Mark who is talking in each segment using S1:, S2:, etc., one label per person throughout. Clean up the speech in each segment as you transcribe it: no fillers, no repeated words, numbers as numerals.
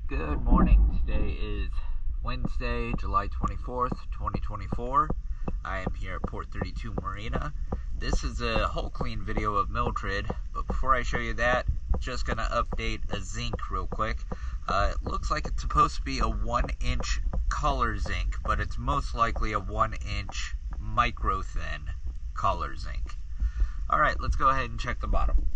S1: Good morning. Today is Wednesday, July 24th, 2024. I am here at Port 32 Marina. This is a hull clean video of Mildred, but before I show you that, just going to update a zinc real quick. It looks like it's supposed to be a 1-inch color zinc, but it's most likely a 1-inch micro thin color zinc. Alright, let's go ahead and check the bottom.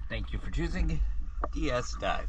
S1: Thank you for choosing DS Dive.